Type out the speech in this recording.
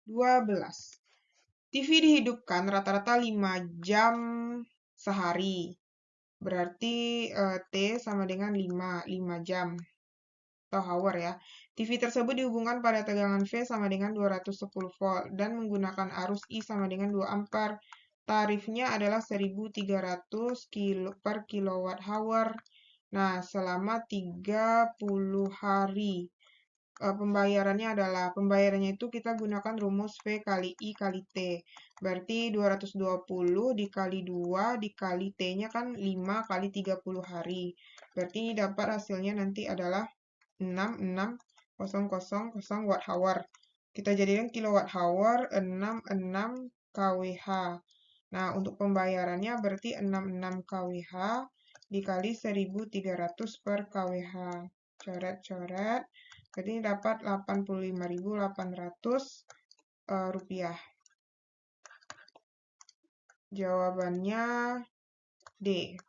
12. TV dihidupkan rata-rata 5 jam sehari. Berarti T sama dengan 5 jam atau hour ya. TV tersebut dihubungkan pada tegangan V sama dengan 210 volt dan menggunakan arus I sama dengan 2 ampere. Tarifnya adalah 1.300 per kilowatt hour. Nah, selama 30 hari. Pembayarannya itu kita gunakan rumus V kali I kali T. Berarti 220 dikali 2 dikali T-nya kan 5 kali 30 hari. Berarti ini dapat hasilnya nanti adalah 66.000 watt hour. Kita jadikan kilowatt hour 66 kWh. Nah, untuk pembayarannya berarti 66 kWh dikali 1.300 per kWh. Coret-coret. Berarti ini dapat 85.800 rupiah. Jawabannya D.